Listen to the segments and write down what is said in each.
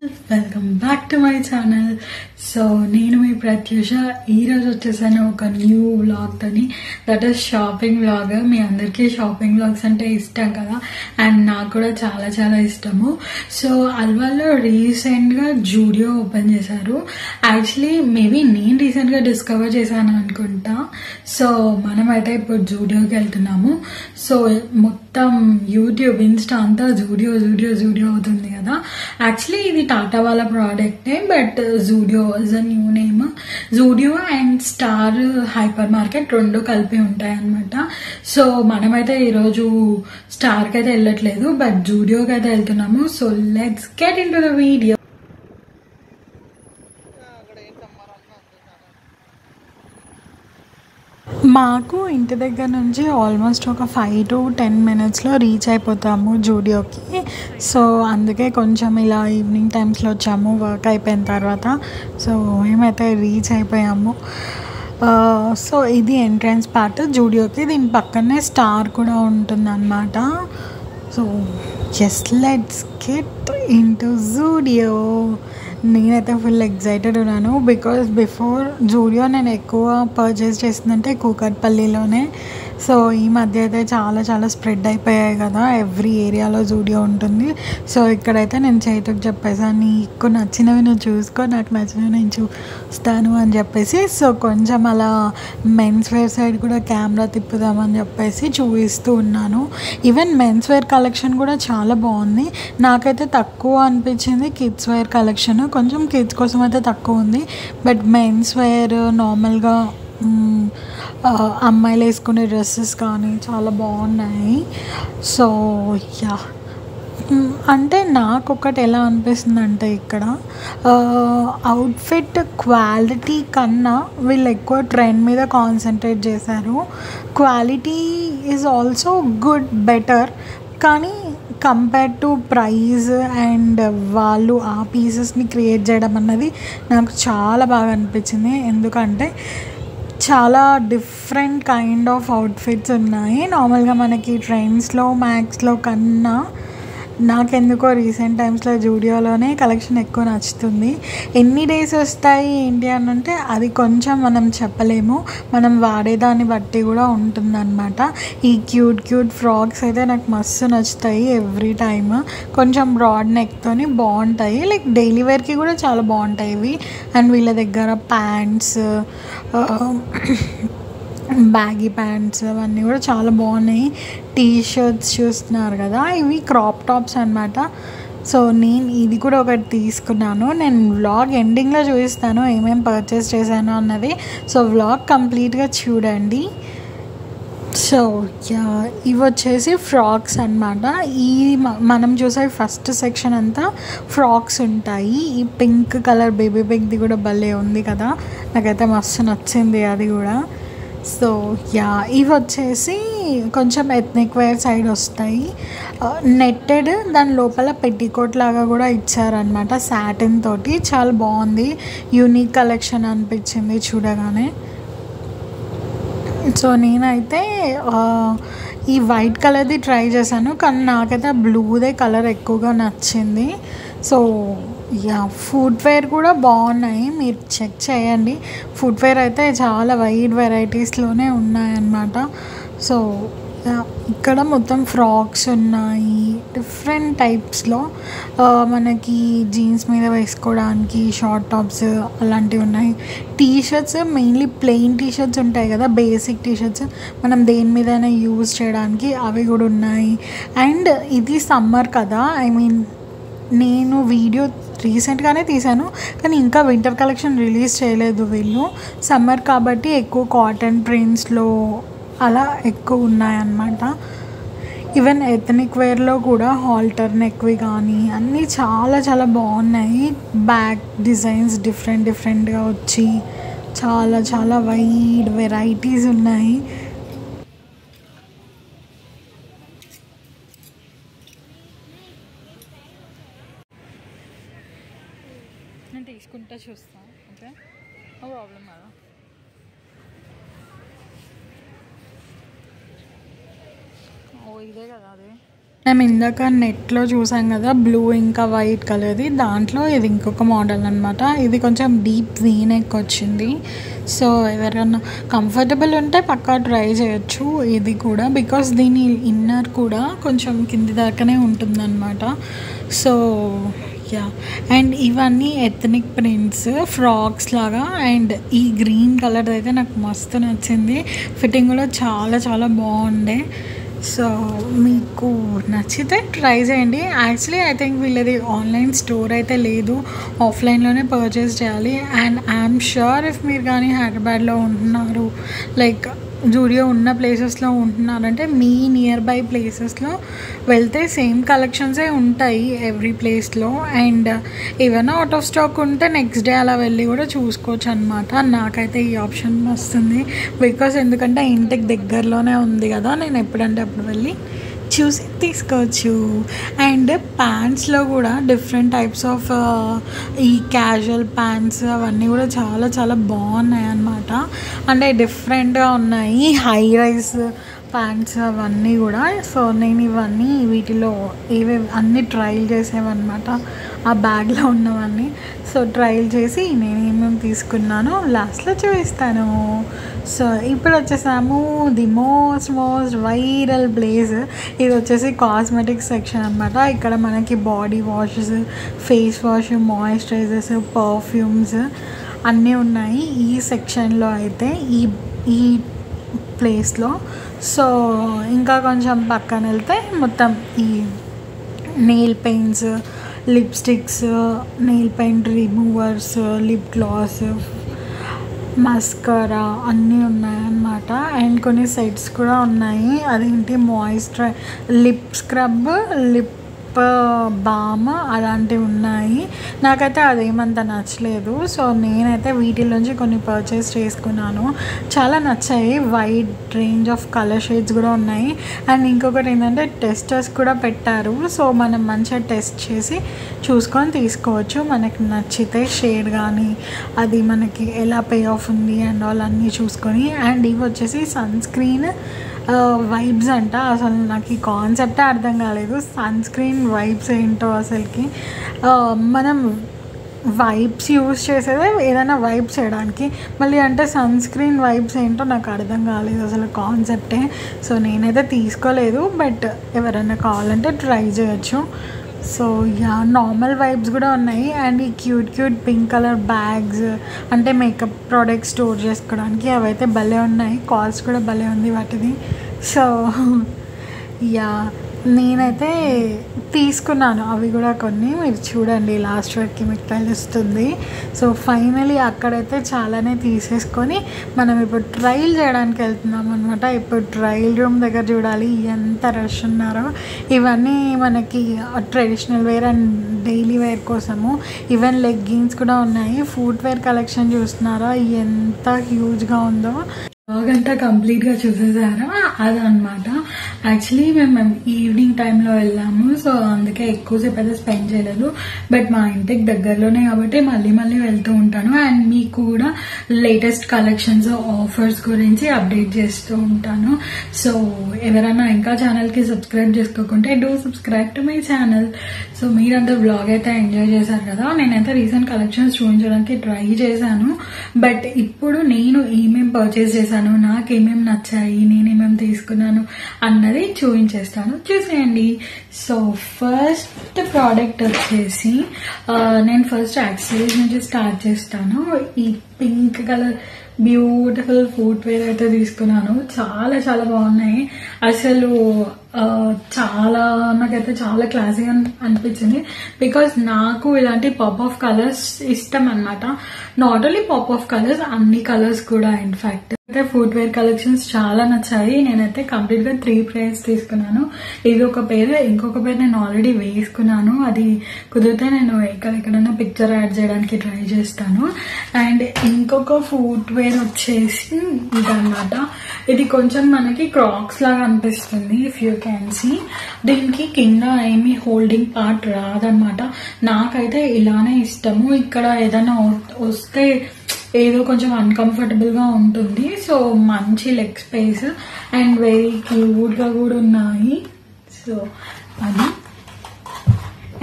Welcome back to my channel. So నేను మీ ప్రత్యూష. ఈరోజు వచ్చేసాను ఒక న్యూ వ్లాగ్ తోని, దట్ ఈస్ షాపింగ్ వ్లాగ్. మీ అందరికీ షాపింగ్ వ్లాగ్స్ అంటే ఇష్టం కదా, అండ్ నాకు కూడా చాలా చాలా ఇష్టము. సో అల్వాల్లో రీసెంట్గా జూడియో ఓపెన్ చేశారు. యాక్చువల్లీ మేబీ నేను రీసెంట్గా డిస్కవర్ చేశాను అనుకుంటా. సో మనమైతే ఇప్పుడు జూడియోకి వెళ్తున్నాము. సో మొత్తం యూట్యూబ్, ఇన్స్టా అంతా జూడియో జూడియో జూడియో అవుతుంది కదా. యాక్చువల్లీ ఇది టాటా వాళ్ళ ప్రోడక్టే, but Zudio is a new name. Zudio and Star hypermarket రెండు కలిపి ఉంటాయి అనమాట. సో మనమైతే ఈరోజు స్టార్కి అయితే వెళ్ళట్లేదు, బట్ జూడియోకి అయితే వెళ్తున్నాము. So let's get in to the video. మాకు ఇంటి దగ్గర నుంచి ఆల్మోస్ట్ ఒక 5 to 10 minutesలో రీచ్ అయిపోతాము జూడియోకి. సో అందుకే కొంచెం ఇలా ఈవినింగ్ టైమ్స్లో వచ్చాము వర్క్ అయిపోయిన తర్వాత. సో మేమైతే రీచ్ అయిపోయాము. సో ఇది ఎంట్రన్స్ పార్ట్ జూడియోకి. దీని పక్కనే స్టార్ కూడా ఉంటుందన్నమాట. So just let's get in to Zudio. నేనైతే ఫుల్ ఎక్సైటెడ్ ఉన్నాను, బికాస్ బిఫోర్ జూడియో నేను ఎక్కువ పర్చేస్ చేసిందంటే కూకట్పల్లిలోనే. సో ఈ మధ్య అయితే చాలా చాలా స్ప్రెడ్ అయిపోయాయి కదా, ఎవ్రీ ఏరియాలో జూడియో ఉంటుంది. సో ఇక్కడైతే నేను చేతుకు చెప్పేసాను, నీకు నచ్చినవి నువ్వు చూసుకో, నాకు నచ్చినవి నేను చూస్తాను అని చెప్పేసి. సో కొంచెం అలా మెన్స్ వేర్ సైడ్ కూడా కెమెరా తిప్పుదామని చెప్పేసి చూపిస్తూ ఉన్నాను. ఈవెన్ మెన్స్ వేర్ కలెక్షన్ కూడా చాలా బాగుంది. నాకైతే తక్కువ అనిపించింది కిడ్స్ వేర్ కలెక్షన్. కొంచెం కిడ్స్ కోసం అయితే తక్కువ ఉంది, బట్ మెన్స్ వేర్ నార్మల్గా అమ్మాయిలు వేసుకునే డ్రెస్సెస్ కానీ చాలా బాగున్నాయి. సో యా, అంటే నాకు ఒకటి ఎలా అనిపిస్తుంది అంటే ఇక్కడ అవుట్ఫిట్ క్వాలిటీ కన్నా వీళ్ళు ఎక్కువ ట్రెండ్ మీద కాన్సన్ట్రేట్ చేశారు. Quality is also good, better, కానీ కంపేర్ టు ప్రైజ్ అండ్ వాళ్ళు ఆ పీసెస్ని క్రియేట్ చేయడం అన్నది నాకు చాలా బాగా అనిపించింది. ఎందుకంటే చాలా డిఫరెంట్ కైండ్ ఆఫ్ అవుట్ఫిట్స్ ఉన్నాయి. నార్మల్గా మనకి ట్రెండ్స్లో మ్యాక్స్లో కన్నా నాకెందుకో రీసెంట్ టైమ్స్లో జూడియోలోనే కలెక్షన్ ఎక్కువ నచ్చుతుంది. ఎన్ని డేస్ వస్తాయి ఏంటి అని అంటే అది కొంచెం మనం చెప్పలేము, మనం వాడేదాన్ని బట్టి కూడా ఉంటుందన్నమాట. ఈ క్యూట్ క్యూట్ ఫ్రాక్స్ అయితే నాకు మస్తు నచ్చుతాయి ఎవ్రీ టైమ్. కొంచెం బ్రాడ్ నెక్తోని బాగుంటాయి, లైక్ డైలీ వేర్కి కూడా చాలా బాగుంటాయి ఇవి. అండ్ వీళ్ళ దగ్గర ప్యాంట్స్, బ్యాగీ ప్యాంట్స్ అవన్నీ కూడా చాలా బాగున్నాయి. టీ షర్ట్స్ చూస్తున్నారు కదా, ఇవి క్రాప్ టాప్స్ అనమాట. సో నేను ఇది కూడా ఒకటి తీసుకున్నాను. నేను వ్లాగ్ ఎండింగ్లో చూపిస్తాను ఏమేమి పర్చేస్ చేశాను అన్నది. సో వ్లాగ్ కంప్లీట్గా చూడండి. సో ఇవి వచ్చేసి ఫ్రాక్స్ అనమాట. ఈ మనం చూసే ఫస్ట్ సెక్షన్ అంతా ఫ్రాక్స్ ఉంటాయి. ఈ పింక్ కలర్ బేబీ పింక్ది కూడా భలే ఉంది కదా, నాకైతే మస్తు నచ్చింది అది కూడా. సో ఇవి వచ్చేసి కొంచెం ఎథ్నిక్ వేర్ సైడ్ వస్తాయి. నెట్టెడ్, దాని లోపల పెట్టికోట్ లాగా కూడా ఇచ్చారనమాట సాటిన్ తోటి. చాలా బాగుంది, యూనిక్ కలెక్షన్ అనిపించింది చూడగానే. సో నేనైతే ఈ వైట్ కలర్ది ట్రై చేశాను, కానీ నాకైతే బ్లూదే కలర్ ఎక్కువగా నచ్చింది. సో ఫుట్వేర్ కూడా బాగున్నాయి, మీరు చెక్ చేయండి. ఫుట్వేర్ అయితే చాలా వైడ్ వెరైటీస్లోనే ఉన్నాయన్నమాట. సో ఇక్కడ మొత్తం ఫ్రాక్స్ ఉన్నాయి డిఫరెంట్ టైప్స్లో. మనకి జీన్స్ మీద వేసుకోవడానికి షార్ట్ టాప్స్ అలాంటివి ఉన్నాయి. T shirts, mainly plain T shirts ఉంటాయి కదా, బేసిక్ టీ షర్ట్స్ మనం దేని మీదైనా యూజ్ చేయడానికి, అవి కూడా ఉన్నాయి. అండ్ ఇది సమ్మర్ కదా, ఐ మీన్ నేను వీడియో రీసెంట్గానే తీశాను, కానీ ఇంకా వింటర్ కలెక్షన్ రిలీజ్ చేయలేదు వీళ్ళు. సమ్మర్ కాబట్టి ఎక్కువ కాటన్ ప్రింట్స్లో అలా ఎక్కువ ఉన్నాయన్నమాట. ఈవెన్ ఎథనిక్ వేర్లో కూడా హాల్టర్ నెక్వి కానీ అన్నీ చాలా చాలా బాగున్నాయి. బ్యాక్ డిజైన్స్ డిఫరెంట్ డిఫరెంట్గా వచ్చి చాలా చాలా వైడ్ వెరైటీస్ ఉన్నాయి. నేను తీసుకుంటా చూస్తాను, ఓకే, నో ప్రాబ్లం కదా. ఓ ఇదే కదా అది. మేము ఇందాక నెట్లో చూసాం కదా బ్లూ ఇంకా వైట్ కలర్ది, దాంట్లో ఇది ఇంకొక మోడల్ అనమాట. ఇది కొంచెం డీప్ వీ నెక్ వచ్చింది. సో ఎవరైనా కంఫర్టబుల్ ఉంటే పక్కా ట్రై చేయొచ్చు ఇది కూడా, బికాస్ దీని ఇన్నర్ కూడా కొంచెం కింది దాకానే ఉంటుందన్నమాట. సో యా, అండ్ ఇవన్నీ ఎథనిక్ ప్రింట్స్ ఫ్రాక్స్ లాగా. అండ్ ఈ గ్రీన్ కలర్ అయితే నాకు మస్తు నచ్చింది, ఫిట్టింగ్ కూడా చాలా చాలా బాగుండే. సో మీకు నచ్చితే ట్రై చేయండి. యాక్చువల్లీ ఐ థింక్ వీళ్ళది ఆన్లైన్ స్టోర్ అయితే లేదు, ఆఫ్లైన్లోనే పర్చేస్ చేయాలి. అండ్ ఐఎమ్ ష్యూర్ ఇఫ్ మీరు కానీ హైదరాబాద్లో ఉంటున్నారు, లైక్ జూడియో ఉన్న ప్లేసెస్లో ఉంటున్నారంటే మీ నియర్ బై ప్లేసెస్లో వెళ్తే సేమ్ కలెక్షన్సే ఉంటాయి ఎవ్రీ ప్లేస్లో. అండ్ ఏమైనా అవుట్ ఆఫ్ స్టాక్ ఉంటే నెక్స్ట్ డే అలా వెళ్ళి కూడా చూసుకోవచ్చు అనమాట. నాకైతే ఈ ఆప్షన్ వస్తుంది బికాస్ ఎందుకంటే ఇంటికి దగ్గరలోనే ఉంది కదా, నేను ఎప్పుడంటే అప్పుడు వెళ్ళి చూసి తీసుకోవచ్చు. అండ్ ప్యాంట్స్లో కూడా డిఫరెంట్ టైప్స్ ఆఫ్ ఈ క్యాజువల్ ప్యాంట్స్ అవన్నీ కూడా చాలా చాలా బాగున్నాయి అన్నమాట. అంటే డిఫరెంట్గా ఉన్నాయి, హై రైజ్ ప్యాంట్స్ అవన్నీ కూడా. సో నేను ఇవన్నీ వీటిలో అన్నీ ట్రైల్ చేసేవన్నమాట, ఆ బ్యాగ్లో ఉన్నవన్నీ. సో ట్రైల్ చేసి నేను ఏమేమి తీసుకున్నానో లాస్ట్లో చూపిస్తాను. సో ఇప్పుడు వచ్చేసాము ది మోస్ట్ వైరల్ ప్లేస్. ఇది వచ్చేసి కాస్మెటిక్స్ సెక్షన్ అనమాట. ఇక్కడ మనకి body washes, face wash, moisturisers, perfumes అన్నీ ఉన్నాయి ఈ సెక్షన్లో అయితే, ఈ ప్లేస్లో. సో ఇంకా కొంచెం పక్కన వెళ్తే మొత్తం ఈ nail paints, lipsticks, nail paint removers, lip gloss, mascara అన్నీ ఉన్నాయన్నమాట. అండ్ కొన్ని సెట్స్ కూడా ఉన్నాయి. అదేంటి లిప్ స్క్రబ్, లిప్ బామ్ అలాంటివి ఉన్నాయి. నాకైతే అదేమంత నచ్చలేదు. సో నేనైతే వీటిలోంచి కొన్ని పర్చేస్ చేసుకున్నాను, చాలా నచ్చాయి. Wide range of colour shades కూడా ఉన్నాయి. అండ్ ఇంకొకటి ఏంటంటే టెస్టర్స్ కూడా పెట్టారు. సో మనం మంచిగా టెస్ట్ చేసి చూసుకొని తీసుకోవచ్చు, మనకి నచ్చితే షేడ్ కానీ అది మనకి ఎలా పే ఆఫ్ ఉంది అండ్ ఆల్ అన్నీ చూసుకొని. అండ్ ఇవి వచ్చేసి సన్ స్క్రీన్ వైబ్స్ అంట. అసలు నాకు ఈ కాన్సెప్టే అర్థం కాలేదు, సన్ స్క్రీన్ వైబ్స్ ఏంటో అసలుకి. మనం వైబ్స్ యూజ్ చేసేదే ఏదైనా వైబ్స్ చేయడానికి, మళ్ళీ అంటే సన్ స్క్రీన్ వైబ్స్ ఏంటో నాకు అర్థం కాలేదు అసలు కాన్సెప్టే. సో నేనైతే తీసుకోలేదు, బట్ ఎవరైనా కావాలంటే ట్రై చేయొచ్చు. సో యా, నార్మల్ వైబ్స్ కూడా ఉన్నాయి. అండ్ ఈ క్యూట్ పింక్ కలర్ బ్యాగ్స్ అంటే మేకప్ ప్రోడక్ట్స్ స్టోర్ చేసుకోవడానికి అవైతే భలే ఉన్నాయి, కాస్ట్ కూడా భలే ఉంది వాటిది. సో యా, నేనైతే తీసుకున్నాను అవి కూడా కొన్ని, మీరు చూడండి లాస్ట్ వరకు మీకు తెలుస్తుంది. సో ఫైనలీ అక్కడైతే చాలానే తీసేసుకొని మనం ఇప్పుడు ట్రయల్ చేయడానికి వెళ్తున్నాం అనమాట. ఇప్పుడు ట్రయల్ రూమ్ దగ్గర చూడాలి ఎంత రష్ ఉన్నారో. ఇవన్నీ మనకి traditional wear and daily wear కోసము. ఈవెన్ లెగ్గిన్స్ కూడా ఉన్నాయి. ఫుట్ వేర్ కలెక్షన్ చూస్తున్నారా ఎంత హ్యూజ్గా ఉందో. బాగంతా కంప్లీట్గా చూసేసారా, అదనమాట. యాక్చువల్లీ మేము ఈవినింగ్ టైంలో వెళ్ళాము, సో అందుకే ఎక్కువసేపు అయితే స్పెండ్ చేయలేదు. బట్ మా ఇంటికి దగ్గరలోనే కాబట్టి మళ్ళీ వెళ్తూ ఉంటాను. అండ్ మీకు కూడా లేటెస్ట్ కలెక్షన్స్, ఆఫర్స్ గురించి అప్డేట్ చేస్తూ ఉంటాను. సో ఎవరైనా ఇంకా ఛానల్కి సబ్స్క్రైబ్ చేసుకోకుంటే do subscribe to my channel. So మీరంతా వ్లాగ్ అయితే ఎంజాయ్ చేశారు కదా. నేనైతే రీసెంట్ కలెక్షన్స్ చూపించడానికి ట్రై చేశాను, బట్ ఇప్పుడు నేను ఏమేమి పర్చేస్ చేశాను, నాకేమేమి నచ్చాయి, నేనేమేమి తీసుకున్నాను అన్నది చూపించేస్తాను, చూసేయండి. సో ఫస్ట్ ప్రోడక్ట్ వచ్చేసి నేను ఫస్ట్ యాక్సెసరీస్ నుంచి స్టార్ట్ చేస్తాను. ఈ pink colour beautiful footwear అయితే తీసుకున్నాను, చాలా చాలా బాగున్నాయి అసలు. నాకైతే చాలా క్లాసీగా అనిపించింది, బికాస్ నాకు ఇలాంటి పాప్ ఆఫ్ కలర్స్ ఇష్టం అనమాట. Not only pop of colours, అన్ని కలర్స్ కూడా. ఇన్ఫాక్ట్ అయితే ఫుట్ వేర్ కలెక్షన్స్ చాలా నచ్చాయి. నేనైతే కంప్లీట్ గా 3 పేర్స్ తీసుకున్నాను. ఇది ఒక పేరు, ఇంకొక పేరు నేను ఆల్రెడీ వేసుకున్నాను. అది కుదిరితే నేను ఎక్కడెక్కడైనా పిక్చర్ యాడ్ చేయడానికి ట్రై చేస్తాను. అండ్ ఇంకొక ఫుట్ వేర్ వచ్చేసి ఇదన్నమాట. ఇది కొంచెం మనకి క్రాక్స్ లాగా అనిపిస్తుంది, ఇఫ్ యూ క్యాన్ సీ. దీనికి కింద ఏమి హోల్డింగ్ పార్ట్ రాదనమాట. నాకైతే ఇలానే ఇష్టము. ఇక్కడ ఏదైనా వస్తే ఏదో కొంచెం అన్కంఫర్టబుల్ గా ఉంటుంది. సో మంచి leg space and very cute గా కూడా ఉన్నాయి. సో అది.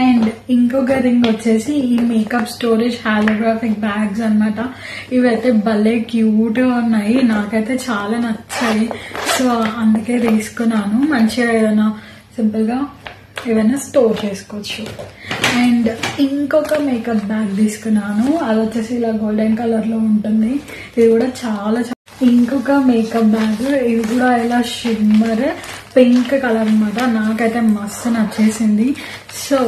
అండ్ ఇంకొక రింగ్ వచ్చేసి ఈ మేకప్ స్టోరేజ్ హాలోగ్రాఫిక్ బ్యాగ్స్ అన్నమాట. ఇవైతే భలే క్యూట్ గా ఉన్నాయి, నాకైతే చాలా నచ్చాయి. సో అందుకే తీసుకున్నాను. మంచిగా ఏదైనా సింపుల్ గా ఏదైనా స్టోర్ చేసుకోవచ్చు. అండ్ ఇంకొక మేకప్ బ్యాగ్ తీసుకున్నాను, అది వచ్చేసి ఇలా గోల్డెన్ కలర్ లో ఉంటుంది. ఇది కూడా చాలా ఇంకొక మేకప్ బ్యాగ్, ఇది కూడా ఇలా షిమ్మర్ పింక్ కలర్ అన్నమాట. నాకైతే మస్తు నచ్చేసింది. సో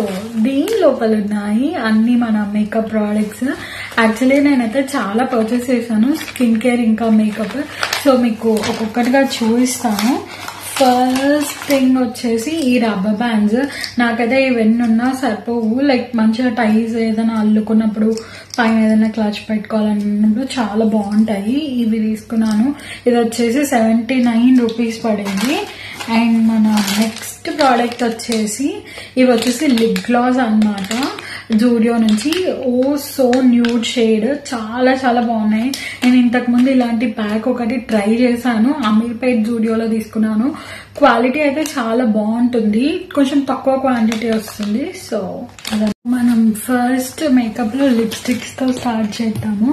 దీని లోపల ఉన్నాయి అన్ని మన మేకప్ ప్రోడక్ట్స్. యాక్చువల్లీ నేనైతే చాలా పర్చేస్ చేశాను, స్కిన్ కేర్ ఇంకా మేకప్. సో మీకు ఒక్కొక్కటిగా చూపిస్తాను. ఫస్ట్ థింగ్ వచ్చేసి ఈ రబ్బర్ బ్యాండ్స్. నాకైతే ఇవన్నీ ఉన్నా సరిపోవు, లైక్ మంచిగా టైస్ ఏదైనా అల్లుకున్నప్పుడు పైన ఏదైనా క్లచ్ పెట్టుకోవాలన్నప్పుడు చాలా బాగుంటాయి. ఇవి తీసుకున్నాను. ఇది వచ్చేసి 79 రూపీస్ పడింది. అండ్ మన నెక్స్ట్ ప్రోడక్ట్ వచ్చేసి ఇవి వచ్చేసి లిప్ గ్లాస్ అన్నమాట, జూడియో నుంచి. ఓ సో న్యూడ్ షేడ్, చాలా చాలా బాగున్నాయి. నేను ఇంతకు ముందు ఇలాంటి ప్యాక్ ఒకటి ట్రై చేశాను, అమీర్పేట్ జూడియోలో తీసుకున్నాను. క్వాలిటీ అయితే చాలా బాగుంటుంది, కొంచెం తక్కువ క్వాంటిటీ వస్తుంది. సో మనం ఫస్ట్ మేకప్ లో లిప్స్టిక్స్ తో స్టార్ట్ చేద్దాము.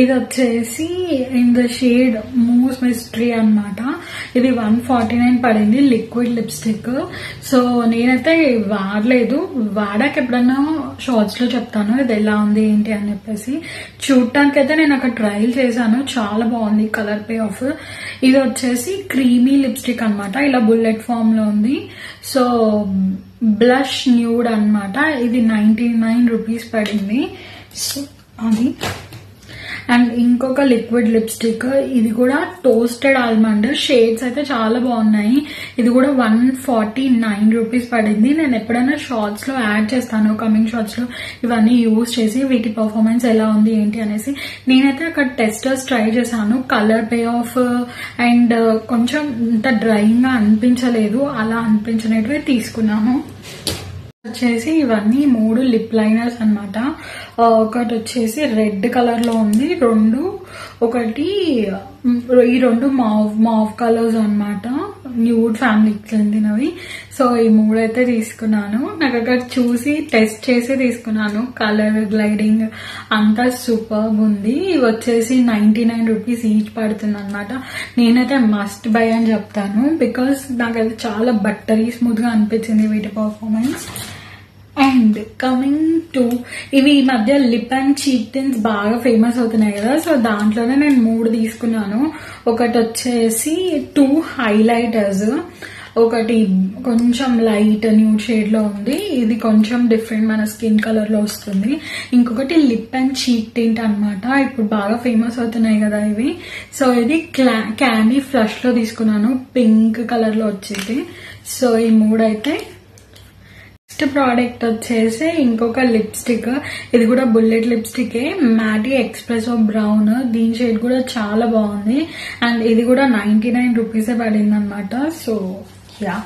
ఇది వచ్చేసి in the shade Moose mystery అన్నమాట. ఇది 149 పడింది, లిక్విడ్ లిప్స్టిక్. సో నేనైతే వాడలేదు, వాడాక ఎప్పుడన్నా షార్ట్స్ లో చెప్తాను ఇది ఎలా ఉంది ఏంటి అని చెప్పేసి. చూడటానికి అయితే నేను అక్కడ ట్రయల్ చేశాను, చాలా బాగుంది కలర్ పే ఆఫ్. ఇది వచ్చేసి క్రీమీ లిప్స్టిక్ అన్నమాట, ఇలా బుల్లెట్ ఫామ్ లో ఉంది. సో బ్లష్ న్యూడ్ అన్నమాట. ఇది 99 రూపీస్ పడింది. సో అది. అండ్ ఇంకొక లిక్విడ్ లిప్స్టిక్, ఇది కూడా టోస్టెడ్ ఆల్మండ్. షేడ్స్ అయితే చాలా బాగున్నాయి. ఇది కూడా 149 రూపీస్ పడింది. నేను ఎప్పుడైనా షార్ట్స్ లో యాడ్ చేస్తాను, కమింగ్ షార్ట్స్ లో ఇవన్నీ యూజ్ చేసి వీటి పర్ఫార్మెన్స్ ఎలా ఉంది ఏంటి అనేసి. నేనైతే అక్కడ టెస్టర్స్ ట్రై చేశాను, కలర్ పే ఆఫ్ అండ్ కొంచెం ఇంత డ్రైయింగ్ గా అనిపించలేదు, అలా అనిపించినట్టుగా తీసుకున్నాను. వచ్చేసి ఇవన్నీ 3 లిప్ లైనర్స్ అన్నమాట. ఒకటి వచ్చేసి రెడ్ కలర్ లో ఉంది, ఒకటి ఈ రెండు మావ్ కలర్స్ అన్నమాట, న్యూడ్ ఫ్యామిలీకి చెందినవి. సో ఈ 3 అయితే తీసుకున్నాను. నాకు అక్కడ చూసి టెస్ట్ చేసి తీసుకున్నాను. కలర్ గ్లైడింగ్ అంతా సూపర్ ఉంది. ఇవి వచ్చేసి 99 రూపీస్ ఈచ్ పడుతుంది అన్నమాట. నేనైతే మస్ట్ బై అని చెప్తాను, బికాస్ నాకైతే చాలా బట్టరీ స్మూత్ గా అనిపించింది వీటి పర్ఫార్మెన్స్. అండ్ కమింగ్ టు ఇవి ఈ మధ్య లిప్ అండ్ చీక్ టిన్స్ బాగా ఫేమస్ అవుతున్నాయి కదా, సో దాంట్లోనే నేను 3 తీసుకున్నాను. ఒకటి వచ్చేసి 2 హైలైటర్స్, ఒకటి కొంచెం లైట్ న్యూడ్ షేడ్ లో ఉంది, ఇది కొంచెం డిఫరెంట్ మన స్కిన్ కలర్ లో వస్తుంది. ఇంకొకటి లిప్ అండ్ చీక్ టింట్ అన్నమాట, ఇప్పుడు బాగా ఫేమస్ అవుతున్నాయి కదా ఇవి. సో ఇది క్యాండీ ఫ్లష్ లో తీసుకున్నాను, పింక్ కలర్ లో వచ్చింది. సో ఈ 3 అయితే. నెక్స్ట్ ప్రోడక్ట్ వచ్చేసి ఇంకొక లిప్స్టిక్, ఇది కూడా బుల్లెట్ లిప్స్టిక్, మ్యాటీ ఎక్స్ప్రెసో బ్రౌన్. దీని షేడ్ కూడా చాలా బాగుంది. అండ్ ఇది కూడా 99 రూపీసే పడింది అనమాట. So yeah.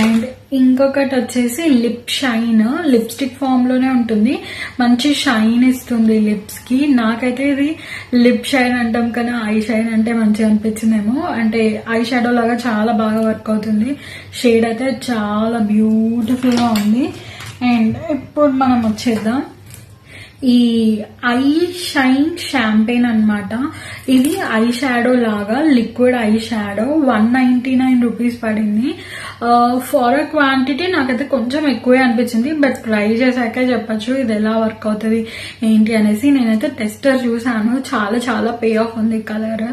అండ్ ఇంకొకటి వచ్చేసి లిప్ షైన్, లిప్స్టిక్ ఫామ్ లోనే ఉంటుంది, మంచి షైన్ ఇస్తుంది లిప్స్ కి. నాకైతే ఇది లిప్ షైన్ అంటాం కానీ ఐ షైన్ అంటే మంచిగా అనిపించిందేమో, అంటే ఐ షాడో లాగా చాలా బాగా వర్క్ అవుతుంది. షేడ్ అయితే చాలా బ్యూటిఫుల్ గా ఉంది. అండ్ ఇప్పుడు మనం వచ్చేద్దాం ఈ ఐ షైన్ షాంపెయిన్ అన్నమాట. ఇది ఐ షాడో లాగా లిక్విడ్ ఐ షాడో, 199 రూపీస్ పడింది. ఫార్ అ క్వాంటిటీ నాకైతే కొంచెం ఎక్కువే అనిపించింది, బట్ ట్రై చేశాకే చెప్పచ్చు ఇది ఎలా వర్క్ అవుతుంది ఏంటి అనేసి. నేనైతే టెస్టర్ చూసాను, చాలా చాలా పే ఆఫ్ ఉంది. కలర్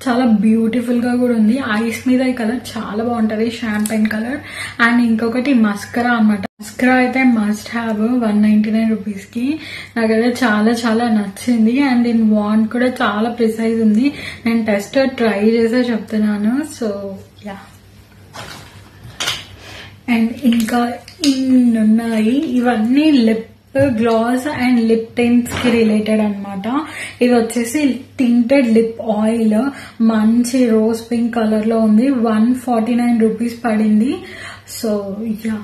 చాలా బ్యూటిఫుల్ గా కూడా ఉంది, ఐస్ మీద ఈ కలర్ చాలా బాగుంటది, షాంపెయిన్ కలర్. అండ్ ఇంకొకటి మస్కరా అన్నమాట. మస్కరా అయితే మస్ట్ హ్యావ్ 199 రూపీస్ కి. నాకైతే చాలా చాలా నచ్చింది. అండ్ దీని వాండ్ కూడా చాలా ప్రిసైజ్ ఉంది. నేను టెస్టర్ ట్రై చేసే చెప్తున్నాను. So yeah. అండ్ ఇంకా ఇన్నున్నాయి, ఇవన్నీ lip gloss and lip tints కి రిలేటెడ్ అన్నమాట. ఇది వచ్చేసి టింటెడ్ లిప్ ఆయిల్, మంచి రోజ్ పింక్ కలర్ లో ఉంది, 149 రూపీస్ పడింది. So yeah.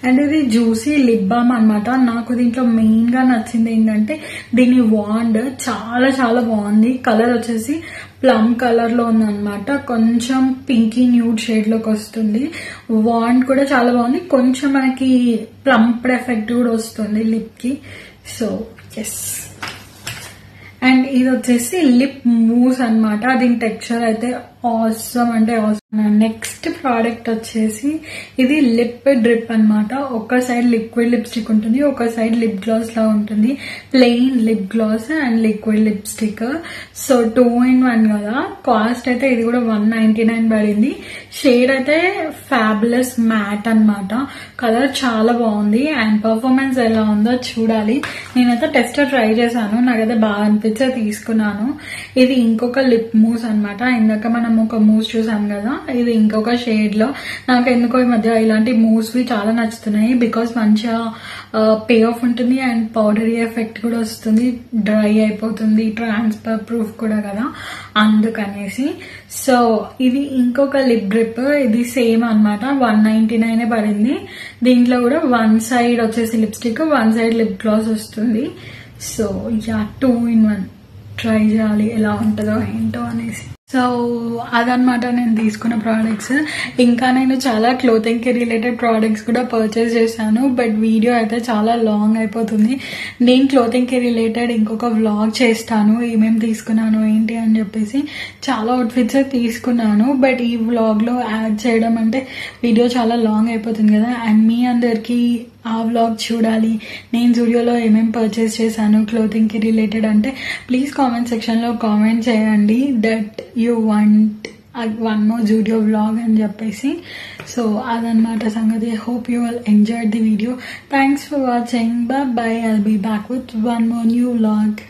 అండ్ ఇది జ్యూసీ లిప్ బామ్ అనమాట. నాకు దీంట్లో మెయిన్ గా నచ్చింది ఏంటంటే దీని వాండ్ చాలా చాలా బాగుంది. కలర్ వచ్చేసి ప్లమ్ కలర్ లో ఉందన్నమాట. కొంచెం పింకీ న్యూడ్ షేడ్ లోకి వస్తుంది. వాండ్ కూడా చాలా బాగుంది. కొంచెం మనకి ప్లంప్ ఎఫెక్ట్ కూడా వస్తుంది లిప్ కి. So yes. అండ్ ఇది వచ్చేసి లిప్ మూస్ అన్నమాట. దీని టెక్స్చర్ అయితే ఆసమ్ అంటే ఆసమ్. నెక్స్ట్ ప్రోడక్ట్ వచ్చేసి ఇది లిప్ డ్రిప్ అన్నమాట. ఒక సైడ్ లిక్విడ్ లిప్స్టిక్ ఉంటుంది, ఒక సైడ్ లిప్ గ్లాస్ లా ఉంటుంది. Plain lip gloss and liquid lipstick. So 2-in-1 కదా. కాస్ట్ అయితే ఇది కూడా $199 పడింది. షేడ్ అయితే ఫ్యాబులస్ మ్యాట్ అన్నమాట. కలర్ చాలా బాగుంది. అండ్ పర్ఫార్మెన్స్ ఎలా ఉందో చూడాలి. నేనైతే టెస్టర్ ట్రై చేశాను, నాకైతే బాగా అనిపించే తీసుకున్నాను. ఇది ఇంకొక లిప్ మూస్ అన్నమాట. ఇందాక మనం ఒక మూస్ చూసాం కదా, ఇది ఇంకొక షేడ్ లో. నాకు ఎందుకో ఈ మధ్య ఇలాంటి మూవ్స్ చాలా నచ్చుతున్నాయి. బికాస్ మంచిగా పే ఆఫ్ ఉంటుంది అండ్ పౌడరీ ఎఫెక్ట్ కూడా వస్తుంది, డ్రై అయిపోతుంది, ట్రాన్స్ఫర్ ప్రూఫ్ కూడా కదా, అందుకనేసి. సో ఇది ఇంకొక లిప్ డ్రిప్. ఇది సేమ్ అన్నమాట. $199 పడింది. దీంట్లో కూడా వన్ సైడ్ వచ్చేసి lipstick, one side lip gloss వస్తుంది. సో యా 2-in-1 ట్రై చేయాలి ఎలా ఉంటుందో ఏంటో అనేసి. సో అదనమాట నేను తీసుకున్న ప్రోడక్ట్స్. ఇంకా నేను చాలా క్లోతింగ్ కి రిలేటెడ్ ప్రోడక్ట్స్ కూడా పర్చేస్ చేశాను. బట్ వీడియో అయితే చాలా లాంగ్ అయిపోతుంది. నేను క్లోతింగ్ కి రిలేటెడ్ ఇంకొక వ్లాగ్ చేస్తాను, ఏమేమి తీసుకున్నాను ఏంటి అని చెప్పేసి. చాలా అవుట్ఫిట్స్ తీసుకున్నాను, బట్ ఈ వ్లాగ్ లో యాడ్ చేయడం అంటే వీడియో చాలా లాంగ్ అయిపోతుంది కదా. అండ్ మీ అందరికి ఆ వ్లాగ్ చూడాలి, నేను జూడియోలో ఏమేమి పర్చేస్ చేశాను క్లోతింగ్ కి రిలేటెడ్ అంటే, ప్లీజ్ కామెంట్ సెక్షన్ లో కామెంట్ చేయండి that you want one more Zudio vlog అని చెప్పేసి. సో అదనమాట సంగతి. Hope you all enjoyed the video. Thanks for watching. Bye bye. I'll be back with one more new vlog.